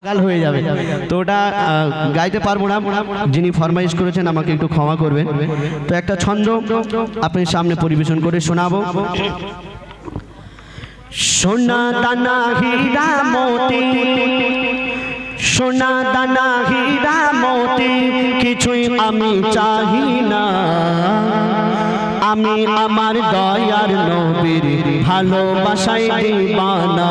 গাল হয়ে যাবে তো ওটা গাইতে পারবো না। যিনি ফরমাইশ করেছেন আমাকে একটু ক্ষমা করবেন। তো একটা ছন্দ আপনার সামনে পরিবেশন করে শোনাবো। সোনা দানা হীরা মোতি, সোনা দানা হীরা মোতি কিছুই আমি চাহি না। আমি আমার দয়ার নবীর ভালোবাসায় দিবানা।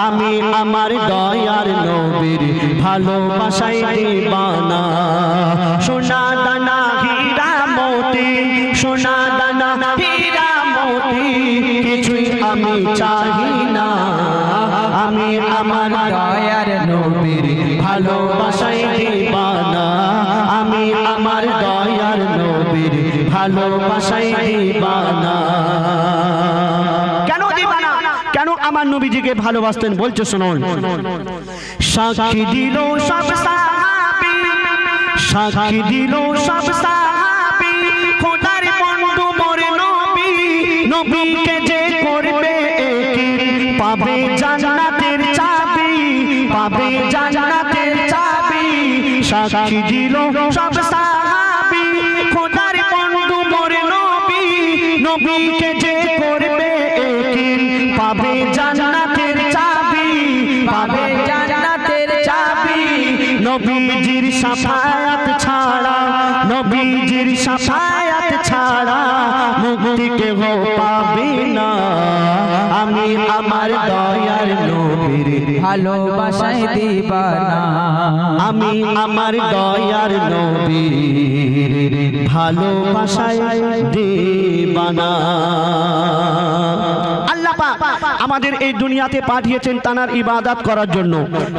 আমি আমার দয়ার নবীর ভালোবাসায় দিবানা। সোনা দানা হীরা মোতি, সোনা দানা হীরা মোতি কিছুই আমি চাহি না। আমি আমার দয়ার নবীর ভালোবাসায় দিবানা। আমি আমার দয়ার নবীর ভালোবাসায় দিবানা। কেন দিবানা? কেন আমার নবীজিকে ভালোবাসতেন বলছে শুনুন। সাক্ষী দিল সব সাহাবী, সাক্ষী দিল সব সাহাবী খোদার বন্ধু মোর নবী। নবীকে যে করবে পাবে জান্নাতের চাবি, পাবে জান্নাতের চাবি। সাক্ষী দিল সব সাহাবী খোদার বন্ধু মোর নবী। নবীকে যে করবে পাবে জান্নাতের চাবি, পাবে জান্নাতের চাবি। নবীজির শাফায়াত ছাড়া, নবীজির শাফায়াত ছাড়া মুক্তি কেহ পাবে না। আমি আমার দয়ার নবীর ভালোবাসায় দিবানা। আমি আমার দয়ার নবীর ভালোবাসায় দিবানা। আল্লাহ পাক আমাদের এই দুনিয়াতে পাঠিয়েছেন তানার ইবাদত করার জন্য,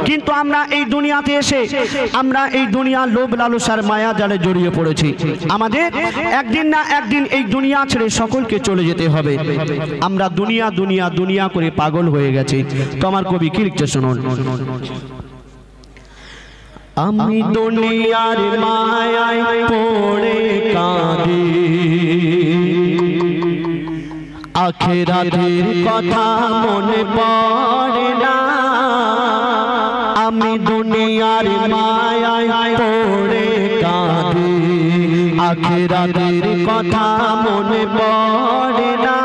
কিন্তু আমরা এই দুনিয়াতে এসে আমরা এই দুনিয়ার লোভ লালসার মায়া জালে জড়িয়ে পড়েছি। আমাদের একদিন না একদিন এই দুনিয়া ছেড়ে সকলকে চলে যেতে হবে। আমরা দুনিয়া দুনিয়া দুনিয়া করে পাগল হয়ে গেছি। তো আমার কবি কি লিখছে শুনুন। আমি দুনিয়ার মায়ায় পড়ে কাঁদি, আখিরাতের কথা মনে পড়ে না। আমি দুনিয়ার মায়ায় পড়ে কাঁদি, আখিরাতের কথা মনে পড়ে না।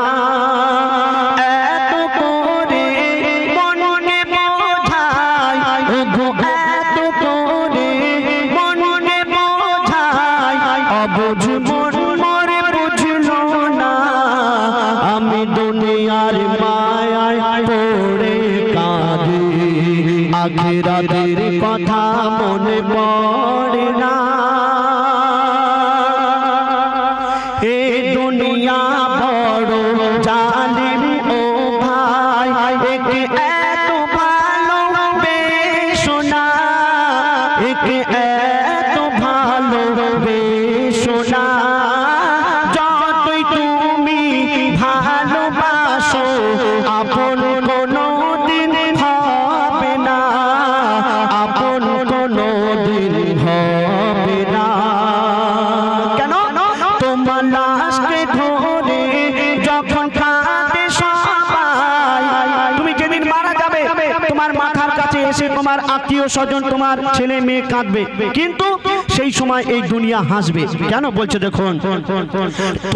আখিরাতের কথা মনে পড়ে না। এ দুনিয়া বড় জালিম ও ভাই, একে এত ভালোবেসো না, একে এত ভালোবেসো না। যতই তুমি ভালোবাসো আপন কোনো দিন হবে না, আপন কোনো দিন হবে না। কেন? তোমার লাশকে ধরে যখন কাঁদে সবাই, তুমি যেদিন মারা যাবে তোমার মাথার কাছে এসে তোমার আত্মীয় স্বজন তোমার ছেলে মেয়ে কাঁদবে, কিন্তু সেই সময় এই দুনিয়া হাসবে। কেন বলছে দেখুন।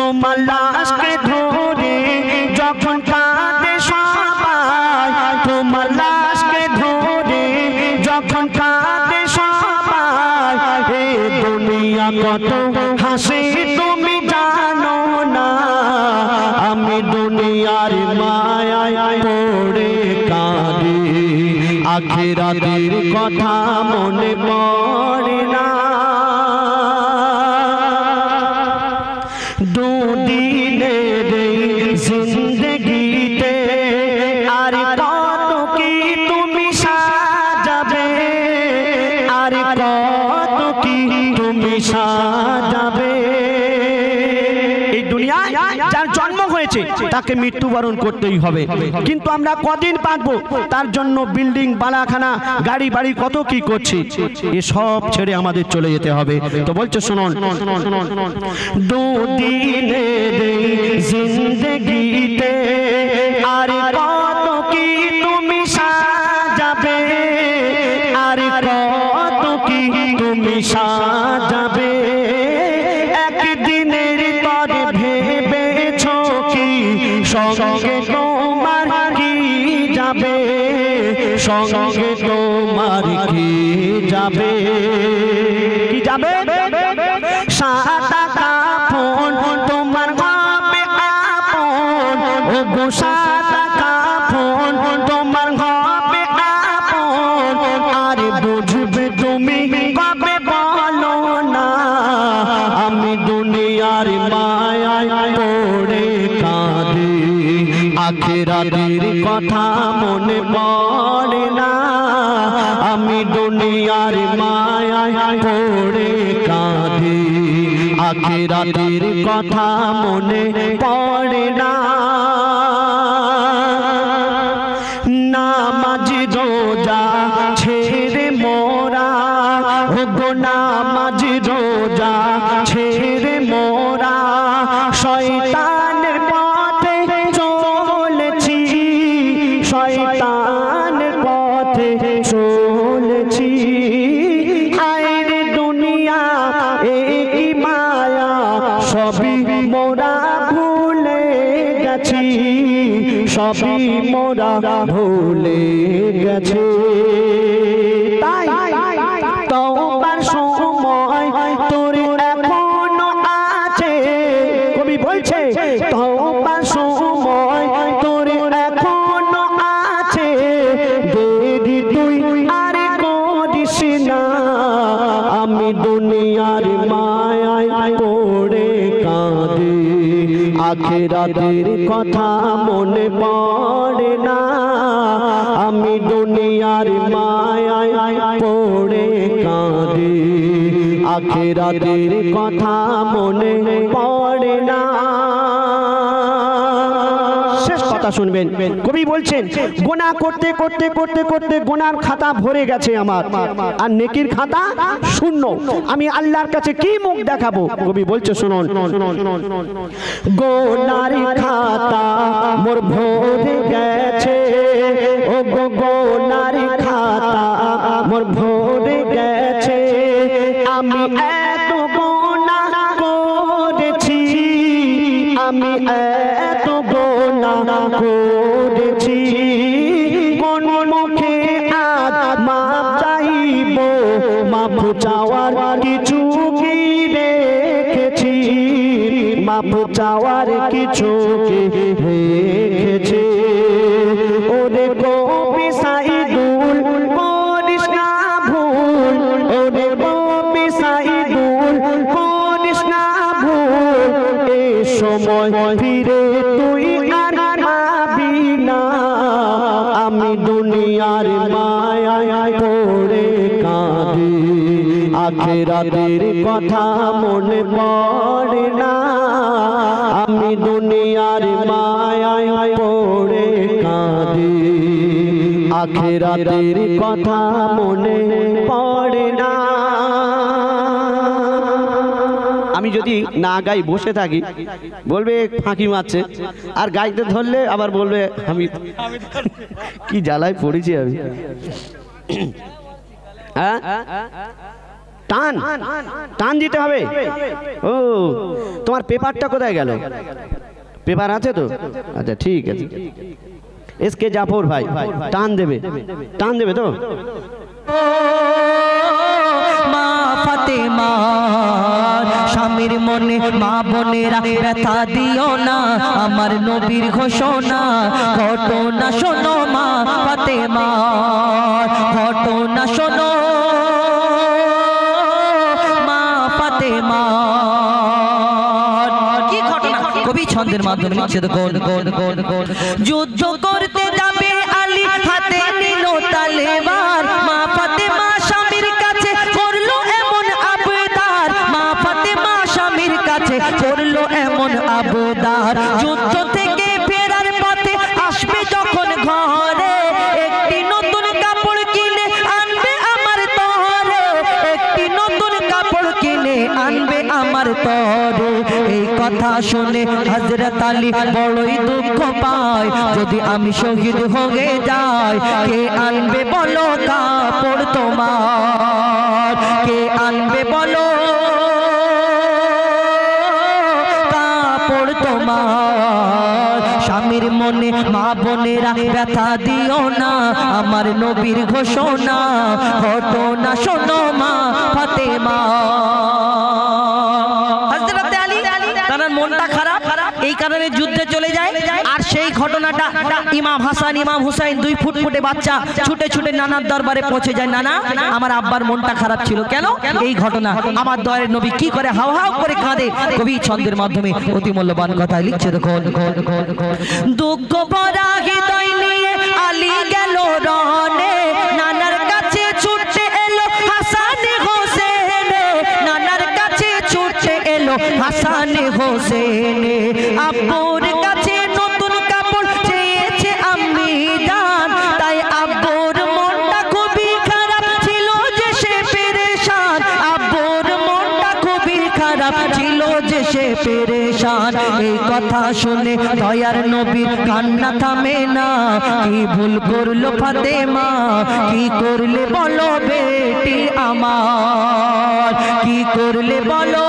তোমার লাশকে ধরে যখন কাঁদে সবাই, তোমার লাশকে ধরে যখন কাঁদে সবাই, এ দুনিয়া কত হাসে তুমি জানো না। আমি দুনিয়ার মায়ায় পড়ে কাঁদি, আখিরাতের কথা মনে পড়ে না। দুদিনের জিন্দগিতে আর কত কি তুমি সাজাবে, আর কত কি তুমি সাজাবে। এই দুনিয়ায় যার জন্ম হয়েছে তাকে মৃত্যুবরণ করতেই হবে, কিন্তু আমরা কদিন বাঁচবো তার জন্য বিল্ডিং বালাখানা গাড়ি বাড়ি কত কি করছি, এসব ছেড়ে আমাদের চলে যেতে হবে। তো বলছে শুনুন। দুদিনের জিন্দগিতে আর কত কি তুমি সাজাবে, আর কি তুমি সাজাবে একদিনের তরে ভেবেছো কি সঙ্গে তোমার কি যাবে সঙ্গে তোমার কি যাবে কি যাবে সাদা কাফন তোমার হবে আপন ও গো সাদা কাফন তোমার হবে আপন আর বুঝবে তুমি কবে বলো না আমি দুনিয়ার মায়ায় পড়ে কাঁদি আখিরাতের কথা মনে পড়ে না আমি দুনিয়ার মায়ায় পড়ে কাঁদি আখিরাতের কথা মনে পড়ে না নামাজ রোজা ছেড়ে মোরা ও গো নামাজ রোজা ছেড়ে মোরা শয়তানের পথে চলেছি শয়তানের পথে চলেছি হায়রে দুনিয়া এই মায়া সবই মোরা ভুলে গেছি সবই মোরা ভুলে গেছে তাই তওবার সময় তোর এখনো আছে কবি বলছে তওবার সময় তোর এখনো আছে দেরি তুই আর করিস না আমি দুনিয়ার মায়ায় পড়ে কাঁদি আখিরাতের কথা মনে পড়ে না আমি দুনিয়ার মায়ায় পড়ে কাঁদি আখিরাতের কথা মনে পড়ে না শেষ কথা শুনবেন কবি বলছেন গুনাহ করতে করতে করতে করতে গুনার খাতা ভরে গেছে আমার আর নেকির খাতা শূন্য আমি আল্লাহর কাছে কি মুখ দেখাবো কবি বলছে শুনুন গুনার খাতা মোর ভরে গেছে ও গো গুনার খাতা মোর ভরে গেছে আমি এত গুনাহ করেছি আমি এত গুনাহ করেছি কোন মুখে আজ মাপ চাইব মাপ চাওয়ার কিছু কি রেখেছি মাপ চাওয়ার কিছু কি রেখেছি ওরে কবি সাইদুল করিস না ভুল ওরে কবি সাইদুল করিস না ভুল এই সময় ফিরে তুই আর পাবি না আমি দুনিয়ার মায়ায় পড়ে কাঁদি আখিরাতের কথা মনে পড়ে না আমি দুনিয়ার মায়ায় পড়ে কাঁদি আখিরাতের কথা মনে পড়ে না আমি যদি না গাই বসে থাকি বলবে ফাঁকি মারছে আর গাইতে ধরলে আবার বলবে আমি কি জ্বালায় পড়েছি আমি হ্যাঁ টান টান দিতে হবে ও তোমার পেপারটা কোথায় গেল পেপার আছে তো আচ্ছা ঠিক আছে এসকে জাফর ভাই টান দেবে তো মা ফাতেমা স্বামীর মনে মা বোনেরা ব্যথা দিও না আমার নবীর ঘোষণা ঘটনা শোনো মা ফাতেমা ঘটনা শোনো মা ফাতেমা কি ঘটনা কবি ছন্দের মাধ্যমে লিখছে তো যুদ্ধ করতে যাবে আলী হাতে নিল তালেবার মা ফাতেমা স্বামীর কাছে করলো এমন আবদার মা ফাতেমা স্বামীর কাছে করলো এমন আবদার যুদ্ধ থেকে ফেরার পথে আসবে যখন ঘরে একটি নতুন কাপড় কিনে আনবে আমার তরে একটি নতুন কাপড় কিনে আনবে আমার তরে এই কথা শুনে হযরত আলী বড়ই দুঃখ পায় যদি আমি শহীদ হয়ে যাই কে আনবে বলো কাপড় তোমার আনবে বলো কাপড় তোমার স্বামীর মনে মা বোনেরা ব্যথা দিও না আমার নবীর ঘোষণা ঘটনা শোনো মা ফাতেমা হযরত আলী তার মনটা খারাপ এই কারণে যুদ্ধে চলে যায় আর সেই ঘটনাটা ইমাম হাসান ইমাম হুসাইন দুই ফুটফুটে বাচ্চা ছুটে ছুটে নানার দরবারে পৌঁছে যায় নানা আমার আব্বার মনটা খারাপ ছিল কেন এই ঘটনা আমার দয়ার নবী কি করে হাও হাও করে কাঁদে কবি ছন্দের মাধ্যমে অতি মূল্যবান কথা লিখছে দেখুন দুঃখ ভরা হৃদয় নিয়ে আলী গেল রনে নানার কাছে ছুটে এলো হাসান হোসেন নানার কাছে ছুটে এলো হাসান হোসেন আব্বুর কাছে নতুন কাপড় চেয়েছে আম্মি জান তাই আব্বুর মনটা খুবই খারাপ ছিল যে সে পেরেশান আব্বুর মনটা খুবই খারাপ ছিল যে সে পেরেশান এই কথা শুনে দয়ার নবীর কান্না থামে না কি ভুল করলো ফাতেমা কি করলে বলো বেটি আমার কি করলে বলো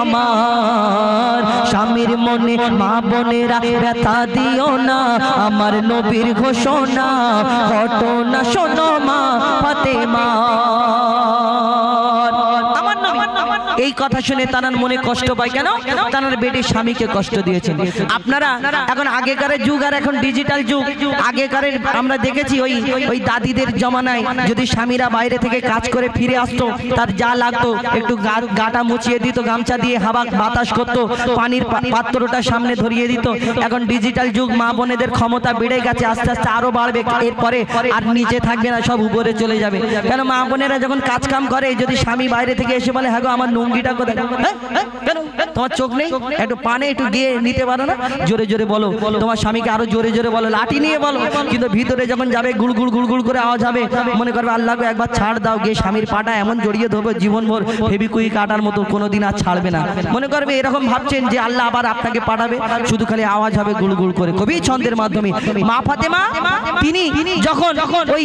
আমার স্বামীর মনে মা বোনেরা ব্যথা দিও না আমার নবীর ঘোষণা ঘটনা শোনো মা ফাতেমা আমার নবী এই কথা শুনে তানার মনে কষ্ট পায় কেন তানার বেটির স্বামীকে কষ্ট দিয়েছেন আপনারা এখন আগেকার যুগ আর এখন ডিজিটাল যুগ আগেকার আমরা দেখেছি ওই দাদিদের জমানায় যদি স্বামীরা বাইরে থেকে কাজ করে ফিরে আসতো তার যা লাগতো একটু গাটা মুছিয়ে দিত গামছা দিয়ে হাওয়া বাতাস করতো পানির পাত্রটা সামনে ধরিয়ে দিত এখন ডিজিটাল যুগ মা বোনেদের ক্ষমতা বেড়ে গেছে আস্তে আস্তে আরো বাড়বে এরপরে আর নিচে থাকবে না সব উপরে চলে যাবে কেন মা বোনেরা যখন কাজ কাম করে যদি স্বামী বাইরে থেকে এসে বলে হ্যাঁ গো আমার লুঙ্গিটা কোথায় কেন তোমার চোখ নেই একটু পানে একটু গিয়ে নিতে পারো না জোরে জোরে বলো তোমার স্বামীকে আরো জোরে জোরে বলো লাঠি নিয়ে বলো কিন্তু ভিতরে যখন যাবে গুড় গুড় গুড় গুড় করে আওয়াজ হবে মনে করবে আল্লাহকে একবার ছাড় দাও গিয়ে স্বামীর পাটা এমন জড়িয়ে ধরবে জীবনভর ফেবিকুইক কাটার মতো কোনোদিন আর ছাড়বে না মনে করবে এরকম ভাবছেন যে আল্লাহ আবার আপনাকে পাঠাবে শুধু খালি আওয়াজ হবে গুড় গুড় করে কবি ছন্দের মাধ্যমে মা ফাতেমা তিনি যখন ওই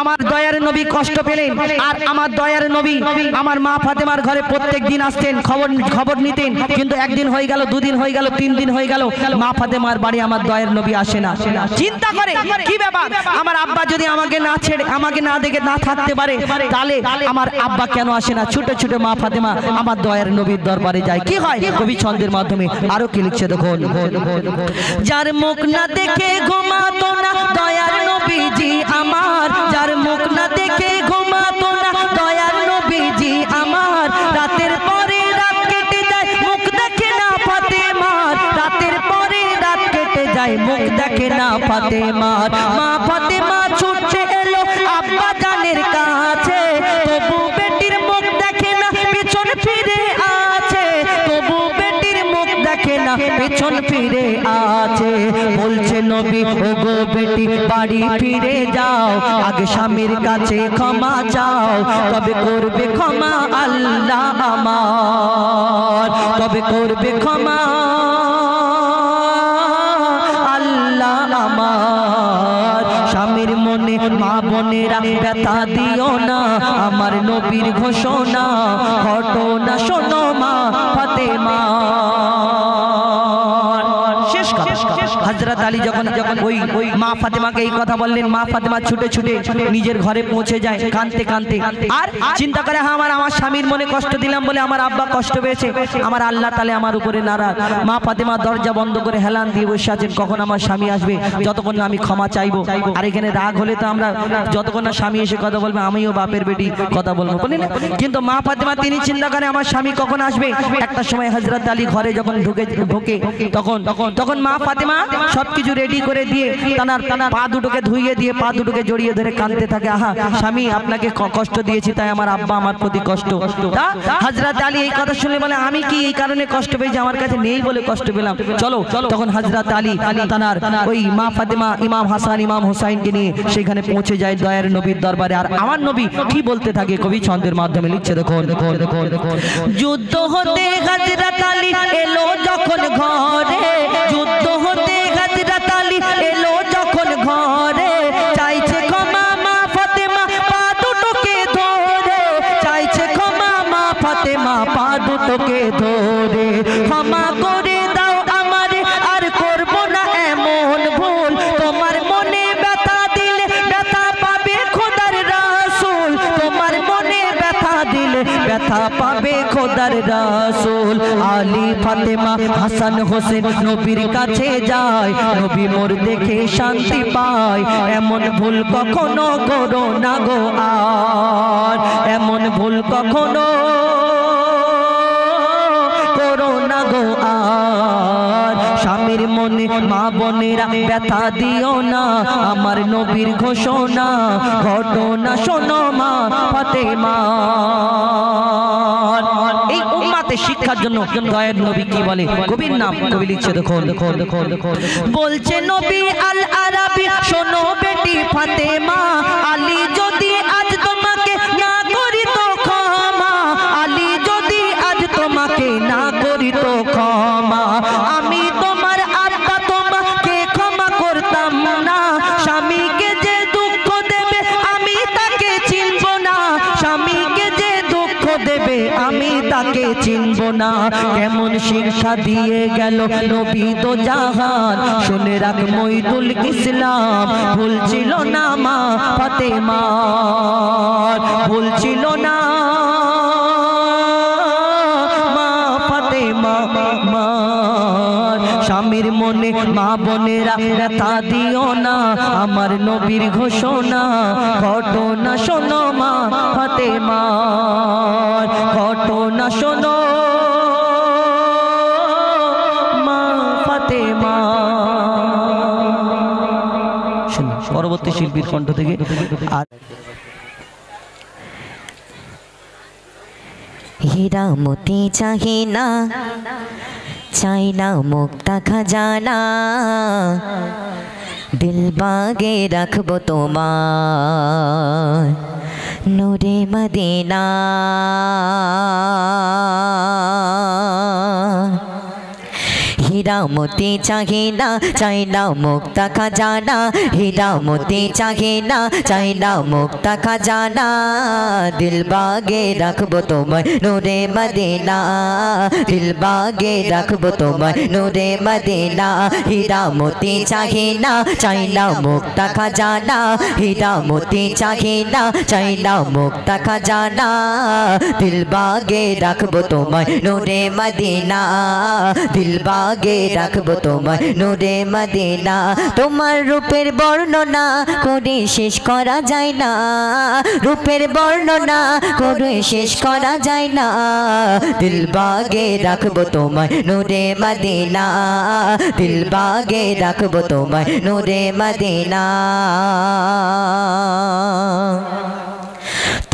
আমার দয়ার নবী কষ্ট পেলেন আর আমার দয়ার নবী আমার মা ফাতেমার ঘরে প্রত্যেক দিন আসতেন খবর নিতেন কিন্তু একদিন হয়ে গেল দুদিন হয়ে গেল 3 দিন হয়ে গেল মা ফাতেমার বাড়ি আমার দয়ার নবী আসে না চিন্তা করে কি ব্যাপার আমার আব্বা যদি আমাকে না ছেড়ে আমাকে না দেখে না থাকতে পারে তাহলে আমার আব্বা কেন আসে না ছুটে ছুটে মা ফাতেমা আমার দয়ার নবীর দরবারে যায় কি হয় কবি ছন্দের মাধ্যমে আরো কি লিখছে দেখুন যার মুখ না দেখে ঘুমাতো না দয়ার নবীজি আমার যার মুখ না দেখে ঘুমাতো না দয়ার নবীজি আমার রাতের পরে রাত কেটে যায় মুখ দেখে না ফাতেমার রাতের পরে রাত কেটে যায় মুখ দেখে না ফাতেমার মা ফাতেমা ছুটে এলো আব্বা জানের কাছে তবু বেটির মুখ দেখে না পেছন ফিরে আছে তবু বেটির মুখ দেখে না পেছন ফিরে আছে বলছে নবী ও গো বেটি বাড়ি ফিরে যাও আগে স্বামীর কাছে ক্ষমা চাও তবে করবে ক্ষমা আল্লাহ আমার তবে করবে ক্ষমা আল্লাহ আমার স্বামীর মনে মা বোনেরা ব্যথা দিও না আমার নবীর ঘোষণা ঘটনা শোনো মা ফাতেমা শেষ কথা হযরত আলী যখন ওই মা ফাতেমাকে এই কথা বললেন মা ফাতেমা ছুটে ছুটে নিজের ঘরে পৌঁছে যায় কাঁদতে কাঁদতে আর চিন্তা করে হ্যাঁ আমার স্বামীর মনে কষ্ট দিলাম বলে আমার আব্বা কষ্ট পেয়েছে আমার আল্লাহ তাআলা আমার উপরে নারাজ মা ফাতেমা দরজা বন্ধ করে হেলান দিয়ে বসে আছেন কখন আমার স্বামী আসবে যতক্ষণ না আমি ক্ষমা চাইবো আর এখানে রাগ হলে তো আমরা যতক্ষণ না স্বামী এসে কথা বলবে আমিও বাপের বেটি কথা বলবো বলি না কিন্তু মা ফাতেমা তিনি চিন্তা করে আমার স্বামী কখন আসবে একটা সময় হযরত আলী ঘরে যখন ঢোকে তখন মা ফাতেমা সবকিছু রেডি করে দিয়ে তানার পা দুটোকে ধুইয়ে দিয়ে পা দুটোকে জড়িয়ে ধরে কাঁদতে থাকে আহা স্বামী আপনাকে কষ্ট দিয়েছি তাই আমার আব্বা আমার প্রতি কষ্ট হযরত আলী এই কথা শুনে বলে আমি কি এই কারণে কষ্ট পেয়েছি আমার কাছে নেই বলে কষ্ট পেলাম চলো তখন হযরত আলী তানার ওই মা ফাতেমা ইমাম হাসান ইমাম হুসাইনকে নিয়ে সেখানে পৌঁছে যায় দয়ার নবীর দরবারে আর আমার নবী কি বলতে থাকে কবি ছন্দের মাধ্যমে লিখছে দেখুন যুদ্ধ হতে হযরত আলী এলো যখন ঘরে যুদ্ধ হতে হযরত আলী এলো যখন ঘরে চাইছে ক্ষমা মা ফাতেমা দুটোকে ধরে ক্ষমা করে দাও আমারে আর করব না এমন ভুল তোমার মনে ব্যথা দিলে ব্যথা পাবে খোদার রাসূল তোমার মনে ব্যথা দিলে ব্যথা পাবে খোদার রাসূল আলী ফাতেমা হাসান হোসেন নবীর কাছে যায় নবী মোর দেখে শান্তি পায় এমন ভুল কখনো করো না গো আর এমন ভুল কখনো করো না গো আর স্বামীর মনে মা বোনেরা ব্যথা দিও না আমার নবীর ঘোষণা ঘটনা শোনো মা ফাতেমা এই উম্মাতে শিক্ষার জন্য দয়ার নবী কি বলে কবির নাম কবি লিখছে দেখো বলছে নবী আল আরাবী শোনো বেটি ফাতেমা আলী যদি আজ তোমাকে না করি তো ক্ষমা আলী যদি আজ তোমাকে না করি তো ক্ষমা আমি তোমার আত্মা তোমাকে ক্ষমা করতাম না স্বামীকে যে দুঃখ দেবে আমি তাকে চিনব না স্বামীকে যে দুঃখ দেবে আমি তাকে চিনব না কেমন শিক্ষা দিয়ে গেল নবী তো জাহান শুনে রাখ মঈদুল ইসলাম ভুল ছিল না মা ফাতেমা ভুল ছিল না মা ফাতেমা স্বামীর মনে মা বোনেরা ব্যথা দিও না আমার নবীর ঘোষণা ঘটনা শোনো মা ফাতেমা ঘটনা শোনো মা ফাতেমা শুনুন পরবর্তী শিল্পীর কণ্ঠ থেকে আর হীরা মতি চাহি না চাই না মুক্তা খাজানা দিল বাগে রাখবো তোমার নূরে মদিনা হীরা মতি চাহি না চাই না মুক্তা খাজানা হীরা মতি চাহি না চাই না মুক্তা খাজানা দিল বাগে রাখবো তোমায় নূরে মদিনা দিল বাগে রাখবো তোমায় নূরে মদিনা হীরা মতি চাহি না চাই না মুক্তা খাজানা হীরা মতি চাহি না চাই না মুক্তা খাজানা দিল বাগে রাখবো তোমায় নূরে মদিনা দিল বাগে রাখবো তোমায় নূরে মদিনা তোমার রূপের বর্ণনা করে শেষ করা যায় না রূপের বর্ণনা করে শেষ করা যায় না দিল বাগে রাখবো তোমায় নূরে মদিনা দিল বাগে রাখবো তোমায় নূরে মদিনা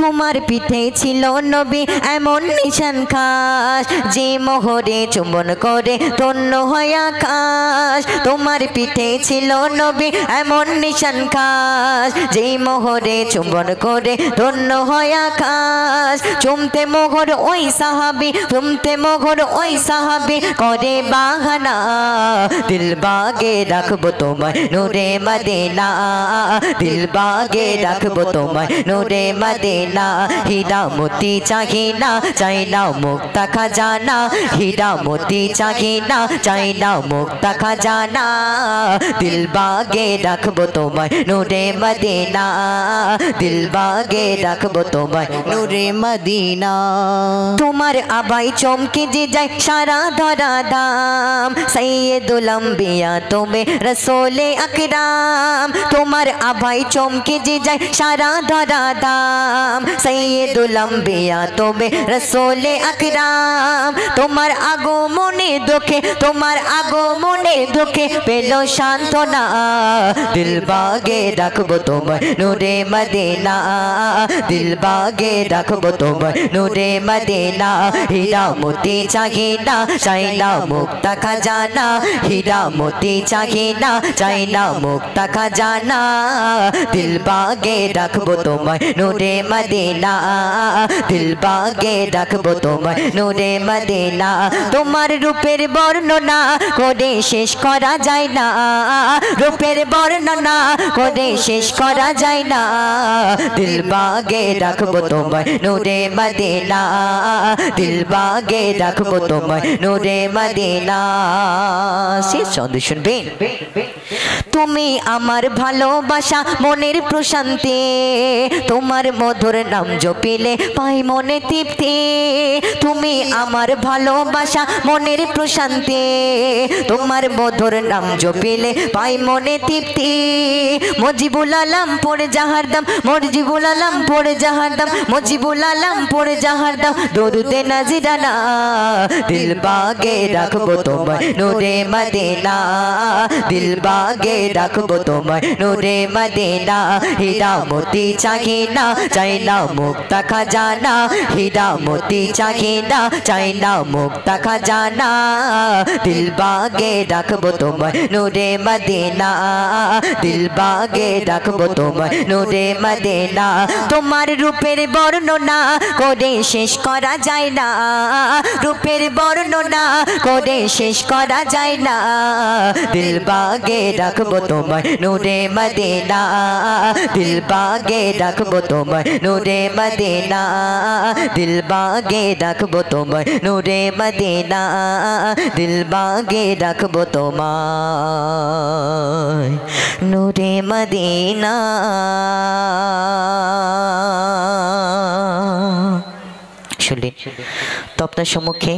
তোমার পিঠে ছিল নবী এমন নিশান খাস যে মোহরে চুম্বন করে ধন্য হয় আকাশ তোমার পিঠে ছিল নবী এমন নিশান খাস যে মোহরে চুম্বন করে ধন্য হয় আকাশ চুমতে মোহর ওই সাহাবী চুমতে মোহর ওই সাহাবী করে বাহানা দিল বাগে রাখবো তোমায় নূরে মদিনা দিল বাগে রাখবো তোমায় নূরে মদিনা হীরা মতি চাহি না চাই না মুক্তা খাজানা হীরা মতি চাহি না চাই না মুক্তা খাজানা দিল বাগে রাখবো তোমায় নূরে মদিনা দিল বাগে রাখবো তোমায় নূরে মদিনা তোমার আবাই চমকে যে যায় সারা ধরা দাম সৈয়দুল আম্বিয়া তুমি রসূলে আকরাম তোমার আবাই চমকে যে যায় সারা ধরা দাম সৈয়দুল আম্বিয়া তুমি রসূলে আকরাম তোমার আগমনে দুঃখে পেল সান্ত্বনা দিল বাগে রাখবো তোমায় নূরে মদিনা দিল বাগে রাখবো তোমায় নূরে মদিনা হীরা মতি চাহি না চাই না মুক্তা খাজানা হীরা মতি চাহি না চাই না মুক্তা খাজানা দিল বাগে রাখবো তোমায় নূরে মদিনা মদিনা দিল বাগে রাখবো তোমায় নূরে মদিনা তোমার রূপের বর্ণনা করে শেষ করা যায় না রূপের বর্ণনা করে শেষ করা যায় না দিল বাগে রাখবো তোমায় নূরে মদিনা দিল বাগে রাখবো তোমায় নূরে মদিনা শেষ ছন্দ শুনবেন তুমি আমার ভালোবাসা মনের প্রশান্তি তোমার মধুর নাম জপিলে পাই মনে তৃপ্তি তুমি আমার ভালোবাসা মনের প্রশান্তি তোমার মধুর নাম জপিলে পাই মনে তৃপ্তি মজিবুল আলম পড়ে জাহার দাম মজিবুল আলম পড়ে জাহার দাম মজিবুল আলম পড়ে জাহার দাম দরুদে নাজিরানা দিল বাগে রাখবো তোমায় নূরে মদিনা দিল বাগে রাখবো তোমায় নূরে মদিনা হীরা মোতি চাহি না চাই না মুক্তা খাজানা হীরা মোতি চাহি না চাই না মুক্তা খাজানা দিল বাগে রাখবো তোমায় নূরে মদিনা দিল বাগে রাখবো তোমায় নূরে মদিনা তোমার রূপের বর্ণনা করে শেষ করা যায় না রূপের বর্ণনা করে শেষ করা যায় না দিল বাগে রাখবো তোমায় নূরে মদিনা দিল বাগে রাখবো তোমায় নূরে মদিনা দিল বাগে রাখবো তোমায় নূরে মদিনা দিল বাগে রাখবো তোমায় নূরে মদিনা শুনলেন তো আপনার সম্মুখে